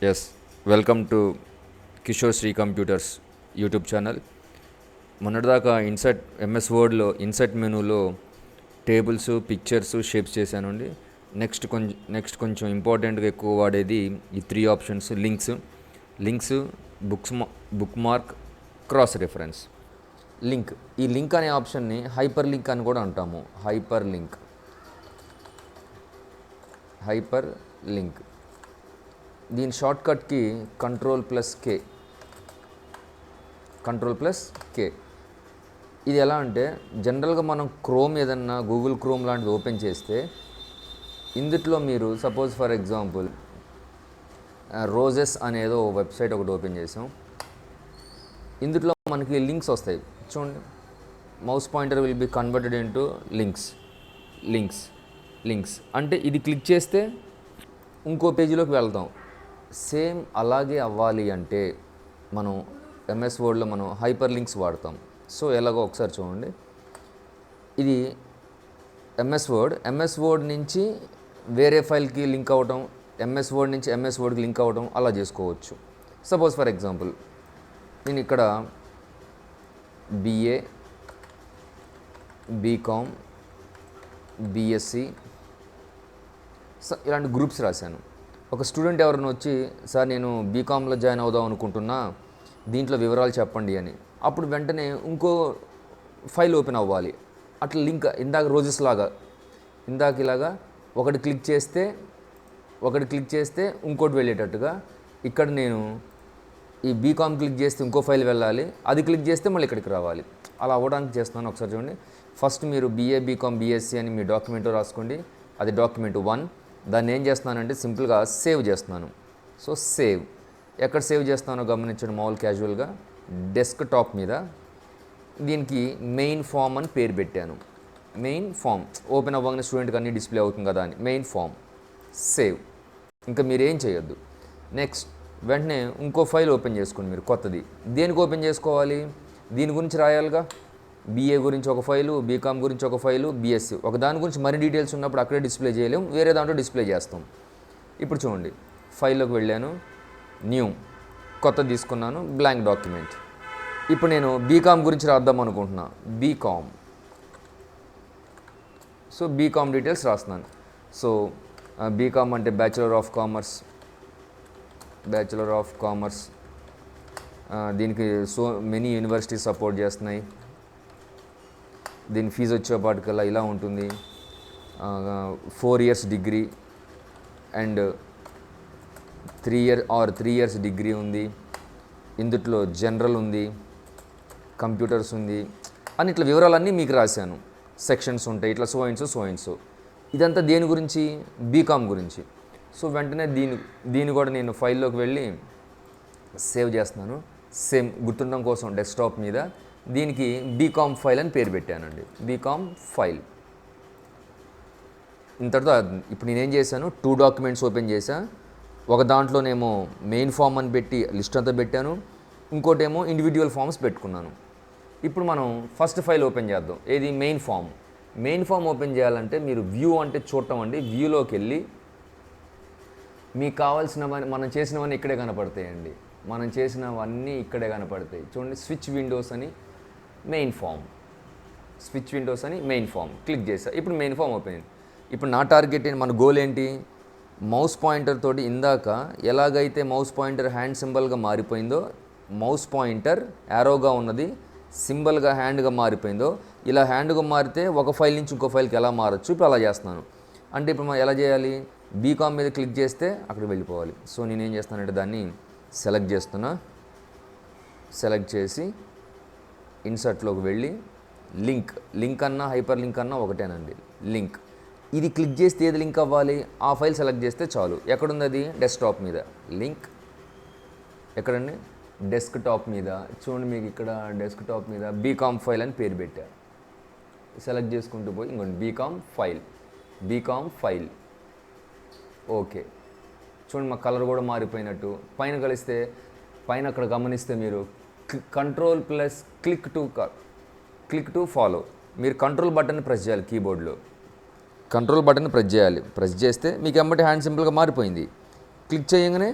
Yes welcome to Kishore Sri computers YouTube channel. మొన్నటిదాకా insert MS వర్డ్లో insert మెనూలో టేబుల్స్, పిక్చర్స్, షేప్స్ చేశానండి. నెక్స్ట్ కొంచెం ఇంపార్టెంట్గా ఎక్కువ వాడేది ఈ 3 options: links, bookmark, cross reference. ఈ లింక్ అనే ఆప్షన్ని హైపర్ లింక్ అని కూడా అంటాము. హైపర్ లింక్ దీని షార్ట్కట్కి కంట్రోల్+K. ఇది ఎలా అంటే, జనరల్గా మనం క్రోమ్ ఏదన్నా గూగుల్ క్రోమ్ లాంటిది ఓపెన్ చేస్తే ఇందుట్లో మీరు సపోజ్ ఫర్ ఎగ్జాంపుల్ రోజెస్ అనేదో వెబ్సైట్ ఒకటి ఓపెన్ చేసాం. ఇందులో మనకి లింక్స్ వస్తాయి చూడండి. Mouse pointer will be converted into links అంటే ఇది క్లిక్ చేస్తే ఇంకో పేజీలోకి వెళ్తాం. సేమ్ అలాగే అవ్వాలి అంటే మనం ఎంఎస్ వర్డ్లో మనం హైపర్ లింక్స్ వాడతాం. సో ఎలాగో ఒకసారి చూడండి. ఇది ఎంఎస్ వర్డ్ నుంచి వేరే ఫైల్కి లింక్ అవ్వటం, ఎంఎస్ వర్డ్ నుంచి ఎంఎస్ వర్డ్కి లింక్ అవ్వటం అలా చేసుకోవచ్చు. సపోజ్ ఫర్ ఎగ్జాంపుల్ నేను ఇక్కడ BA, BCom, BSc ఇలాంటి గ్రూప్స్ రాశాను. ఒక స్టూడెంట్ ఎవరైనా వచ్చి, సార్ నేను బీకామ్లో జాయిన్ అవుదాం అనుకుంటున్నా, దీంట్లో వివరాలు చెప్పండి అని, అప్పుడు వెంటనే ఇంకో ఫైల్ ఓపెన్ అవ్వాలి. అట్లా లింక్ ఇందాక రోజెస్ లాగా ఇలాగా ఒకటి క్లిక్ చేస్తే ఇంకోటి వెళ్ళేటట్టుగా ఇక్కడ నేను ఈ బీకామ్ క్లిక్ చేస్తే ఇంకో ఫైల్ వెళ్ళాలి, అది క్లిక్ చేస్తే మళ్ళీ ఇక్కడికి రావాలి. అలా అవ్వడానికి చేస్తున్నాను. ఒకసారి చూడండి. ఫస్ట్ మీరు BA, BCom, BSc అని మీ డాక్యుమెంట్లో రాసుకోండి. అది డాక్యుమెంట్ 1. దాన్ని ఏం చేస్తున్నానంటే సింపుల్గా సేవ్ చేస్తున్నాను. సో సేవ్ ఎక్కడ సేవ్ చేస్తానో గమనించండి. మామూలు క్యాజువల్గా డెస్క్ టాప్ మీద దీనికి మెయిన్ ఫామ్ అని పేరు పెట్టాను. మెయిన్ ఫామ్ ఓపెన్ అవ్వగానే స్టూడెంట్కి అన్నీ డిస్ప్లే అవుతుంది కదా అని మెయిన్ ఫామ్. సేవ్. ఇంకా మీరేం చేయొద్దు. నెక్స్ట్ వెంటనే ఇంకో ఫైల్ ఓపెన్ చేసుకోండి మీరు కొత్తది. దేనికి ఓపెన్ చేసుకోవాలి? దీని గురించి రాయాలిగా. BA గురించి ఒక ఫైలు, BCom గురించి ఒక ఫైలు, BSc ఒక దాని గురించి మరిన్ని డీటెయిల్స్ ఉన్నప్పుడు అక్కడే డిస్ప్లే చేయలేము, వేరే దాంట్లో డిస్ప్లే చేస్తాం. ఇప్పుడు చూడండి, ఫైల్లోకి వెళ్ళాను, న్యూ, కొత్త తీసుకున్నాను, బ్లాంక్ డాక్యుమెంట్. ఇప్పుడు నేను BCom గురించి రాద్దాం అనుకుంటున్నా. సో BCom డీటెయిల్స్ రాస్తున్నాను. సో BCom అంటే బ్యాచిలర్ ఆఫ్ కామర్స్. దీనికి సో మెనీ యూనివర్సిటీస్ సపోర్ట్ చేస్తున్నాయి. దీని ఫీజు వచ్చేపాటికల్లా ఇలా ఉంటుంది. 4 years degree and 3 years degree ఉంది. ఇందుట్లో జనరల్ ఉంది, కంప్యూటర్స్ ఉంది అని ఇట్లా వివరాలన్నీ మీకు రాశాను. సెక్షన్స్ ఉంటాయి, ఇట్లా సో అండ్ సో. ఇదంతా దేని గురించి? BCom గురించి. సో వెంటనే దీన్ని కూడా నేను ఫైల్లోకి వెళ్ళి సేవ్ చేస్తున్నాను. సేమ్ గుర్తుండడం కోసం డెస్క్టాప్ మీద దీనికి BCom ఫైల్ అని పేరు పెట్టానండి. BCom file. ఇంతటితో ఇప్పుడు నేనేం చేశాను, 2 డాక్యుమెంట్స్ ఓపెన్ చేశా. ఒక దాంట్లోనేమో మెయిన్ ఫామ్ అని పెట్టి లిస్ట్ అంతా పెట్టాను, ఇంకోటేమో ఇండివిజువల్ ఫామ్స్ పెట్టుకున్నాను. ఇప్పుడు మనం ఫస్ట్ ఫైల్ ఓపెన్ చేద్దాం. ఏది? మెయిన్ ఫామ్ ఓపెన్ చేయాలంటే మీరు వ్యూ అంటే చూడటం అండి. వ్యూలోకి వెళ్ళి మీకు కావాల్సినవన్నీ మనం చేసినవన్నీ ఇక్కడే కనపడతాయండి. చూడండి, స్విచ్ విండోస్ అని మెయిన్ ఫామ్ క్లిక్ చేసా. ఇప్పుడు మెయిన్ ఫామ్ ఓపెన్ అయింది. ఇప్పుడు నా టార్గెట్ ఏంటి, మన గోల్ ఏంటి? మౌస్ పాయింటర్ తోటి ఇందాక ఎలాగైతే మౌస్ పాయింటర్ హ్యాండ్ సింబల్గా మారిపోయిందో, మౌస్ పాయింటర్ యారోగా ఉన్నది సింబల్గా హ్యాండ్గా మారిపోయిందో, ఇలా హ్యాండ్గా మారితే ఒక ఫైల్ నుంచి ఇంకో ఫైల్కి ఎలా మారచ్చు, ఇప్పుడు అలా చేస్తున్నాను. అంటే ఇప్పుడు మనం ఎలా చేయాలి? BCom మీద క్లిక్ చేస్తే అక్కడికి వెళ్ళిపోవాలి. సో నేనేం చేస్తానంటే దాన్ని సెలెక్ట్ చేసి ఇన్సర్ట్లోకి వెళ్ళి లింక్ అన్నా హైపర్ లింక్ అన్నా ఒకటేనండి. లింక్ ఇది క్లిక్ చేస్తే ఏది లింక్ అవ్వాలి? ఆ ఫైల్ సెలెక్ట్ చేస్తే చాలు. ఎక్కడుంది అది? డెస్క్టాప్ మీద. లింక్ ఎక్కడండి? డెస్క్టాప్ మీద. చూడండి, మీకు ఇక్కడ డెస్క్టాప్ మీద BCom ఫైల్ అని పేరు పెట్టా. సెలెక్ట్ చేసుకుంటూ పోయి ఇంకోటి BCom ఫైల్. ఓకే, చూడండి మా కలర్ కూడా మారిపోయినట్టు. పైన అక్కడ గమనిస్తే మీరు క్లిక్ టు ఫాలో. మీరు కంట్రోల్ బటన్ ప్రెస్ చేయాలి. కీబోర్డ్లో కంట్రోల్ బటన్ ప్రెస్ చేయాలి. ప్రెస్ చేస్తే మీకు ఎమ్మటి హ్యాండ్ సింపుల్గా మారిపోయింది. క్లిక్ చేయగానే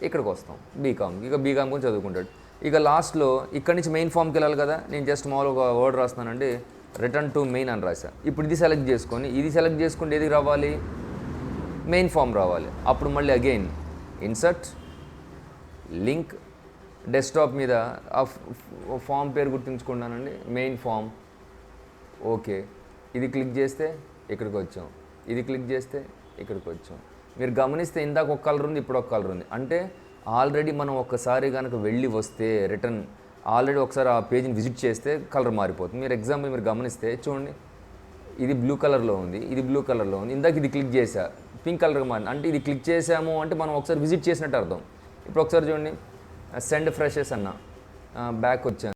ఇక్కడికి వస్తాం బీకామ్, ఇక బీకామ్ గురించి చదువుకుంటాడు. ఇక లాస్ట్లో ఇక్కడి నుంచి మెయిన్ ఫామ్కి వెళ్ళాలి కదా, నేను జస్ట్ మామూలుగా ఒక వర్డ్ రాస్తున్నానండి, రిటర్న్ టు మెయిన్ అని రాశా. ఇప్పుడు ఇది సెలెక్ట్ చేసుకొని ఇది సెలెక్ట్ చేసుకుంటే ఏది రావాలి, మెయిన్ ఫామ్ రావాలి. అప్పుడు మళ్ళీ అగైన్ ఇన్సర్ట్ లింక్, డెస్క్టాప్ మీద ఆ ఫామ్ పేరు గుర్తుంచుకున్నానండి, మెయిన్ ఫామ్. ఓకే, ఇది క్లిక్ చేస్తే ఇక్కడికి వచ్చాం, ఇది క్లిక్ చేస్తే ఇక్కడికి వచ్చాం. మీరు గమనిస్తే ఇందాక ఒక కలర్ ఉంది, ఇప్పుడు ఒక కలర్ ఉంది. అంటే ఆల్రెడీ మనం ఒక్కసారి కనుక వెళ్ళి వస్తే రిటర్న్ ఆల్రెడీ ఒకసారి ఆ పేజ్ని విజిట్ చేస్తే కలర్ మారిపోతుంది. మీరు ఎగ్జాంపుల్ మీరు గమనిస్తే చూడండి, ఇది బ్లూ కలర్లో ఉంది, ఇది బ్లూ కలర్లో ఉంది. ఇందాక ఇది క్లిక్ చేసా, పింక్ కలర్గా మారింది. అంటే ఇది క్లిక్ చేసాము అంటే మనం ఒకసారి విజిట్ చేసినట్టు అర్థం. ఇప్పుడు ఒకసారి చూడండి, సెండ్ ఫ్రెషెస్ అన్న, బ్యాక్ వచ్చాను,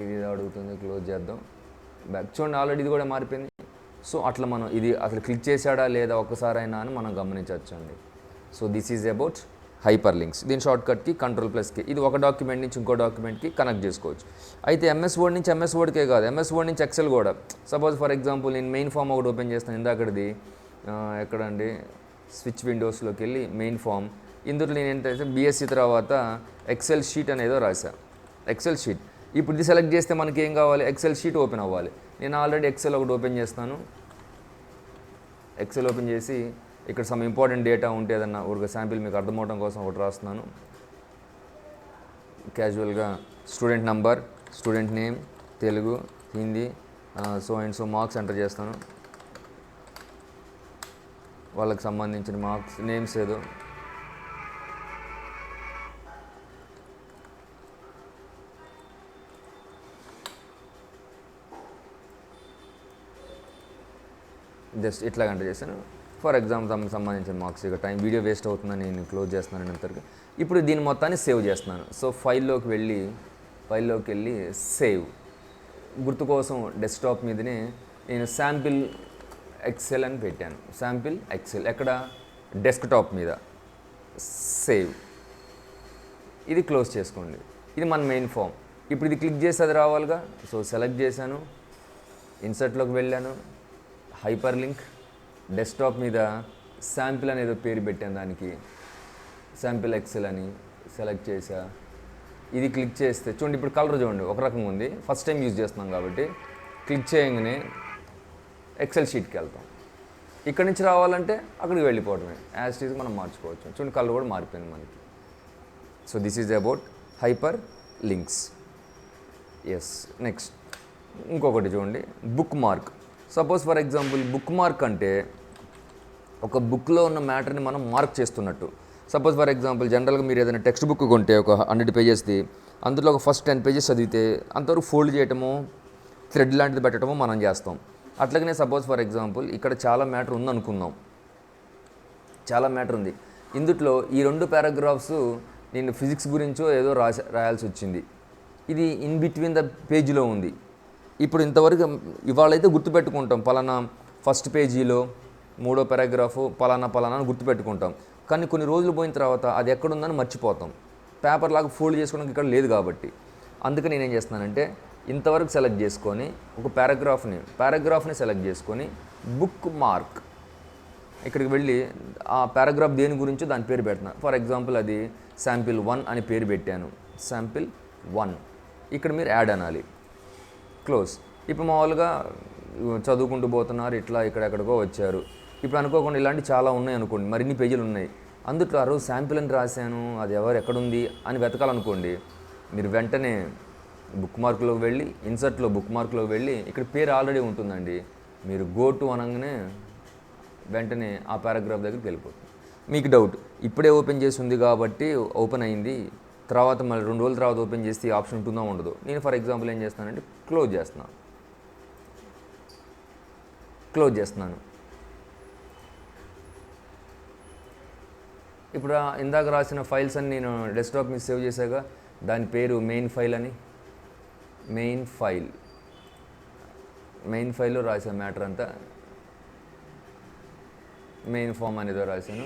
ఇది అడుగుతుంది, క్లోజ్ చేద్దాం, బ్యాక్. చూడండి ఆల్రెడీ ఇది కూడా మారిపోయింది. సో అట్లా మనం ఇది అసలు క్లిక్ చేశాడా లేదా ఒక్కసారైనా అని మనం గమనించవచ్చండి. So this is about hyperlinks. దీని షార్ట్కట్కి Ctrl+K. ఇది ఒక డాక్యుమెంట్ నుంచి ఇంకో డాక్యుమెంట్కి కనెక్ట్ చేసుకోవచ్చు. అయితే ఎంఎస్ వర్డ్ నుంచి ఎంఎస్ వర్డ్కే కాదు, ఎంఎస్ వర్డ్ నుంచి ఎక్సెల్ కూడా. సపోజ్ ఫర్ ఎగ్జాంపుల్ నేను మెయిన్ ఫామ్ ఒకటి ఓపెన్ చేస్తాను, ఇందాకటిది ఎక్కడండి, స్విచ్ విండోస్లోకి వెళ్ళి మెయిన్ ఫామ్. ఇందులో నేను ఏంటంటే బీఎస్సీ తర్వాత ఎక్సెల్ షీట్ అనేదో రాశా, ఎక్సెల్ షీట్. ఇప్పుడు ఇది సెలెక్ట్ చేస్తే మనకి ఏం కావాలి, ఎక్సెల్ షీట్ ఓపెన్ అవ్వాలి. నేను ఆల్రెడీ ఎక్సెల్ ఒకటి ఓపెన్ చేస్తాను, ఎక్సెల్ ఓపెన్ చేసి ఇక్కడ సమ్ ఇంపార్టెంట్ డేటా ఉంటే ఏదన్నా ఒక శాంపిల్ మీకు అర్థమవడం కోసం ఒకటి రాస్తున్నాను. క్యాజువల్గా student number, student name, Telugu, Hindi, so and so marks enter చేస్తాను. వాళ్ళకి సంబంధించిన మార్క్స్ నేమ్స్ ఏదో జస్ట్ ఇట్లా ఎంటర్ చేశాను. ఫర్ ఎగ్జాంపుల్ సంబంధించిన మార్క్స్. ఇక టైం వీడియో వేస్ట్ అవుతుందని నేను క్లోజ్ చేస్తున్నాను అంతగా. ఇప్పుడు దీని మొత్తాన్ని సేవ్ చేస్తున్నాను. సో ఫైల్లోకి వెళ్ళి సేవ్, గుర్తు కోసం డెస్క్టాప్ మీదనే నేను శాంపిల్ ఎక్సెల్ అని పెట్టాను. శాంపిల్ ఎక్సెల్ ఎక్కడ, డెస్క్టాప్ మీద. సేవ్, ఇది క్లోజ్ చేసుకోండి. ఇది మన మెయిన్ ఫామ్. ఇప్పుడు ఇది క్లిక్ చేసి అది రావాలిగా. సో సెలెక్ట్ చేశాను, ఇన్సర్ట్లోకి వెళ్ళాను, హైపర్ లింక్, డెస్క్టాప్ మీద శాంపిల్ అనేది పేరు పెట్టాను, దానికి శాంపిల్ ఎక్సెల్ అని సెలెక్ట్ చేసా. ఇది క్లిక్ చేస్తే చూడండి, ఇప్పుడు కలర్ చూడండి ఒక రకంగా ఉంది, ఫస్ట్ టైం యూజ్ చేస్తున్నాం కాబట్టి. క్లిక్ చేయగానే ఎక్సెల్ షీట్కి వెళ్తాం. ఇక్కడి నుంచి రావాలంటే అక్కడికి వెళ్ళిపోవడమే, యాజ్ ఇట్ ఈజ్ మనం మార్చుకోవచ్చు. చూడండి కలర్ కూడా మారిపోయింది మనకి. So this is about hyperlinks. Yes, next ఇంకొకటి చూడండి, bookmark. Suppose for example bookmark అంటే ఒక బుక్లో ఉన్న మ్యాటర్ని మనం మార్క్ చేస్తున్నట్టు. సపోజ్ ఫర్ ఎగ్జాంపుల్ జనరల్గా మీరు ఏదైనా టెక్స్ట్ బుక్ కొంటే ఒక 100 పేజెస్ది, అందులో ఒక ఫస్ట్ 10 పేజెస్ చదివితే అంతవరకు ఫోల్డ్ చేయటమో థ్రెడ్ లాంటిది పెట్టడమో మనం చేస్తాం. అట్లాగనే సపోజ్ ఫర్ ఎగ్జాంపుల్ ఇక్కడ చాలా మ్యాటర్ ఉందనుకుందాం, చాలా మ్యాటర్ ఉంది. ఇందుట్లో ఈ 2 పారాగ్రాఫ్స్ నేను ఫిజిక్స్ గురించో ఏదో రాయాల్సి వచ్చింది, ఇది ఇన్ బిట్వీన్ ద పేజీలో ఉంది. ఇప్పుడు ఇంతవరకు ఇవాళైతే గుర్తుపెట్టుకుంటాం, పలానా ఫస్ట్ పేజీలో 3వ పారాగ్రాఫు పలానా అని గుర్తుపెట్టుకుంటాం. కానీ కొన్ని రోజులు పోయిన తర్వాత అది ఎక్కడుందని మర్చిపోతాం, పేపర్ లాగా ఫోల్డ్ చేసుకోవడానికి ఇక్కడ లేదు కాబట్టి. అందుకని నేనేం చేస్తున్నానంటే ఇంతవరకు సెలెక్ట్ చేసుకొని ఒక పారాగ్రాఫ్ని సెలెక్ట్ చేసుకొని బుక్ మార్క్, ఇక్కడికి వెళ్ళి ఆ పారాగ్రాఫ్ దేని గురించో దాని పేరు పెడుతున్నాను. ఫర్ ఎగ్జాంపుల్ అది శాంపిల్ 1 అని పేరు పెట్టాను, శాంపిల్ 1. ఇక్కడ మీరు యాడ్ అనాలి, క్లోజ్. ఇప్పుడు మామూలుగా చదువుకుంటూ పోతున్నారు, ఇట్లా ఇక్కడెక్కడికో వచ్చారు. ఇప్పుడు అనుకోకుండా ఇలాంటి చాలా ఉన్నాయి అనుకోండి, మరిన్ని పేజీలు ఉన్నాయి. అందులో ఆ రోజు శాంపిల్ అని రాశాను, అది ఎక్కడుంది అని వెతకాలనుకోండి, మీరు వెంటనే బుక్ మార్క్లోకి వెళ్ళి ఇన్సర్ట్లో బుక్ మార్క్లోకి వెళ్ళి ఇక్కడ పేరు ఆల్రెడీ ఉంటుందండి, మీరు గో టు అనగానే వెంటనే ఆ పారాగ్రాఫ్ దగ్గరికి వెళ్ళిపోతుంది. మీకు డౌట్, ఇప్పుడే ఓపెన్ చేసి ఉంది కాబట్టి ఓపెన్ అయింది, తర్వాత మళ్ళీ 2 రోజుల తర్వాత ఓపెన్ చేస్తే ఈ ఆప్షన్ ఉంటుందో ఉండదు. నేను ఫర్ ఎగ్జాంపుల్ ఏం చేస్తానంటే క్లోజ్ చేస్తున్నాను. ఇప్పుడు ఇందాక రాసిన ఫైల్స్ అని నేను డెస్క్టాప్ మీద సేవ్ చేశాక దాని పేరు మెయిన్ ఫైల్ అని, మెయిన్ ఫైల్లో రాసాను మ్యాటర్ అంతా, మెయిన్ ఫామ్ అనేదో రాశాను.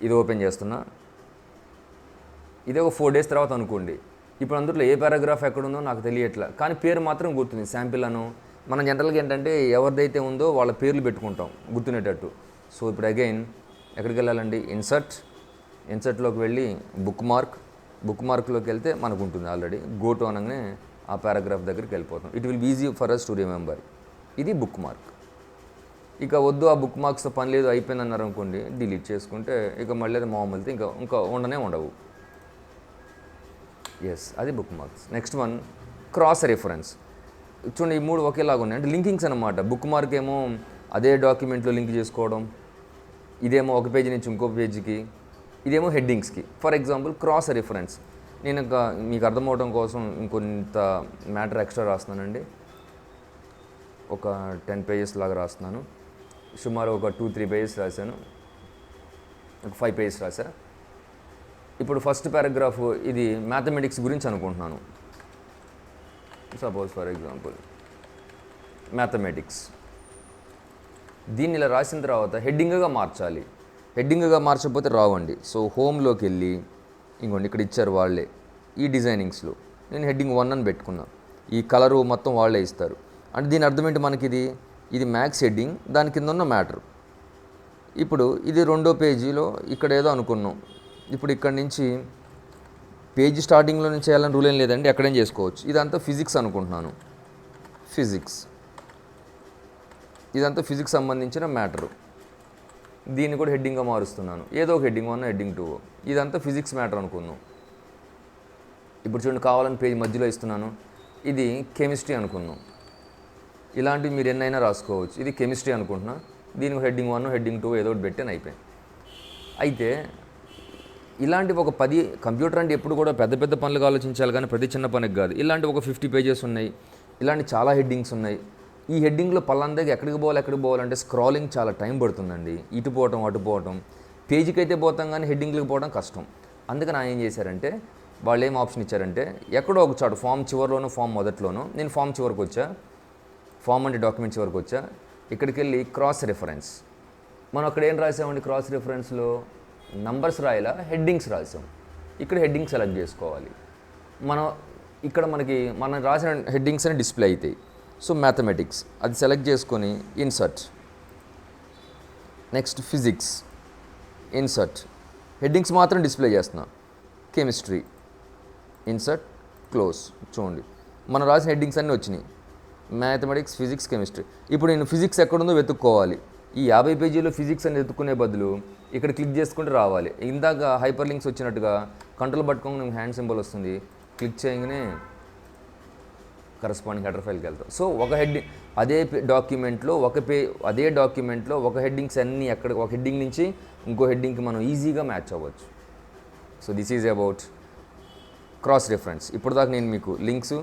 ఇది ఓపెన్ చేస్తున్నా, ఇదే ఒక 4 days తర్వాత అనుకోండి. ఇప్పుడు అందులో ఏ పారాగ్రాఫ్ ఎక్కడుందో నాకు తెలియట్లా, కానీ పేరు మాత్రం గుర్తుంది, శాంపిల్ అను. మనం జనరల్గా ఏంటంటే ఎవరిదైతే ఉందో వాళ్ళ పేర్లు పెట్టుకుంటాం గుర్తునేటట్టు. సో ఇప్పుడు అగైన్ ఎక్కడికి వెళ్ళాలండి? ఇన్సర్ట్లోకి వెళ్ళి బుక్ మార్క్లోకి వెళ్తే మనకు ఉంటుంది ఆల్రెడీ. గో టు అనగానే ఆ పారాగ్రాఫ్ దగ్గరికి వెళ్ళిపోతాం. It will be easy for us to remember. ఇది బుక్ మార్క్. ఇక వద్దు ఆ బుక్ మార్క్స్తో పని లేదు అయిపోయింది అన్నారు అనుకోండి, డిలీట్ చేసుకుంటే ఇక మళ్ళీ అది మామూలుతో ఇంకా ఉండవు. ఎస్, అది book marks. Next one cross reference. చూడండి, ఈ మూడు ఒకేలాగా ఉన్నాయి, అంటే లింకింగ్స్ అనమాట. బుక్ మార్క్ ఏమో అదే డాక్యుమెంట్లో లింక్ చేసుకోవడం, ఇదేమో ఒక పేజీ నుంచి ఇంకో పేజీకి, ఇదేమో హెడ్డింగ్స్కి. ఫర్ ఎగ్జాంపుల్ క్రాస్ రెఫరెన్స్, నేను ఇంకా మీకు అర్థమవడం కోసం ఇంకొంత మ్యాటర్ ఎక్స్ట్రా రాస్తున్నానండి. ఒక 10 pages లాగా రాస్తున్నాను. సుమారు ఒక 2-3 pages రాశాను, ఒక 5 pages రాశా. ఇప్పుడు ఫస్ట్ పారాగ్రాఫ్ ఇది మ్యాథమెటిక్స్ గురించి అనుకుంటున్నాను. Suppose for example mathematics. దీన్ని ఇలా రాసిన తర్వాత హెడ్డింగ్గా మార్చాలి. హెడ్డింగ్గా మార్చకపోతే రావండి. సో హోమ్లోకి వెళ్ళి ఇంకోండి ఇక్కడ ఇచ్చారు వాళ్ళే ఈ డిజైనింగ్స్లో. నేను హెడ్డింగ్ 1 అని పెట్టుకున్నాను. ఈ కలరు మొత్తం వాళ్ళే ఇస్తారు. అంటే దీని అర్థం ఏంటి మనకి? ఇది మ్యాథ్స్ హెడ్డింగ్, దాని కింద ఉన్న మ్యాటర్. ఇప్పుడు ఇది 2వ పేజీలో ఇక్కడ ఏదో అనుకున్నాం. ఇప్పుడు ఇక్కడ నుంచి పేజీ స్టార్టింగ్లో నుంచి చేయాలని రూల్ ఏం లేదండి, ఎక్కడేం చేసుకోవచ్చు. ఇదంతా ఫిజిక్స్ అనుకుంటున్నాను. ఇదంతా ఫిజిక్స్ సంబంధించిన మ్యాటరు. దీన్ని కూడా హెడ్డింగ్గా మారుస్తున్నాను. ఏదో ఒక హెడ్డింగ్ 1, హెడ్డింగ్ 2. ఇదంతా ఫిజిక్స్ మ్యాటర్ అనుకుందాం. ఇప్పుడు చూడండి, కావాలని పేజీ మధ్యలో ఇస్తున్నాను. ఇది కెమిస్ట్రీ అనుకుందాం. ఇలాంటివి మీరు ఎన్నైనా రాసుకోవచ్చు. ఇది కెమిస్ట్రీ అనుకుంటున్నా, దీనికి హెడ్డింగ్ 1, హెడ్డింగ్ 2 ఏదో ఒకటి పెట్టాను, అయిపోయింది. అయితే ఇలాంటి ఒక 10 కంప్యూటర్ అంటే ఎప్పుడు కూడా పెద్ద పెద్ద పనులకు ఆలోచించాలి, కానీ ప్రతి చిన్న పనికి కాదు. ఇలాంటి ఒక 50 pages ఉన్నాయి, ఇలాంటి చాలా హెడ్డింగ్స్ ఉన్నాయి. ఈ హెడ్డింగ్లో పలాందాకి ఎక్కడికి పోవాలంటే స్క్రాలింగ్ చాలా టైం పడుతుందండి. ఇటు పోవటం అటు పోవటం. పేజీకి అయితే పోతాం కానీ హెడ్డింగ్లకు పోవడం కష్టం. అందుకని ఆయన ఏం చేశారంటే, వాళ్ళు ఏం ఆప్షన్ ఇచ్చారంటే, ఎక్కడో ఒక చాటు ఫామ్ చివరిలోనూ ఫామ్ మొదట్లోనూ, నేను ఫామ్ చివరికి వచ్చా, ఫామ్ అంటే డాక్యుమెంట్ చివరికి వచ్చా, ఇక్కడికి వెళ్ళి క్రాస్ రెఫరెన్స్. మనం అక్కడ ఏం రాసామండి? క్రాస్ రెఫరెన్స్లో నంబర్స్ రాయాలా, హెడ్డింగ్స్ రాసాం. ఇక్కడ హెడ్డింగ్స్ సెలెక్ట్ చేసుకోవాలి. మనం రాసిన హెడ్డింగ్స్ అని డిస్ప్లే అవుతాయి. సో మ్యాథమెటిక్స్ అది సెలెక్ట్ చేసుకొని insert. Next physics, insert. Headings మాత్రం డిస్ప్లే చేస్తున్నా. Chemistry, insert, close. చూడండి, మనం రాసిన హెడ్డింగ్స్ అన్నీ వచ్చినాయి. Mathematics, physics, chemistry. ఇప్పుడు నేను ఫిజిక్స్ ఎక్కడుందో వెతుక్కోవాలి. ఈ 50 పేజీలో ఫిజిక్స్ అని వెతుక్కునే బదులు ఇక్కడ క్లిక్ చేసుకుంటే రావాలి. ఇందాక హైపర్ లింక్స్ వచ్చినట్టుగా కంట్రోల్ పట్టుకొని హ్యాండ్ సింబల్ వస్తుంది, క్లిక్ చేయగానే కరస్పాండింగ్ హెడర్ ఫైల్కి వెళ్తాం. సో ఒక హెడ్డింగ్ అదే డాక్యుమెంట్లో ఒక హెడ్డింగ్స్ అన్నీ ఒక హెడ్డింగ్ నుంచి ఇంకో హెడ్డింగ్కి మనం ఈజీగా మ్యాచ్ అవ్వచ్చు. So this is about cross reference. ఇప్పుడు దాకా నేను మీకు links,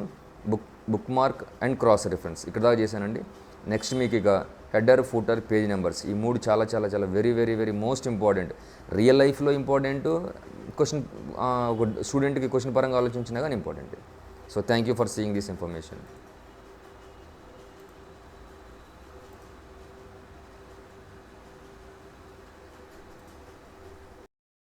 book mark and cross reference ఇక్కడ దాకా చేశానండి. నెక్స్ట్ మీకు ఇక హెడర్, ఫూటర్, పేజ్ నెంబర్స్. ఈ 3 చాలా చాలా చాలా very very very most important. Real లైఫ్లో ఇంపార్టెంట్, స్టూడెంట్కి క్వశ్చన్ పరంగా ఆలోచించినా కానీ important. So thank you for seeing this information.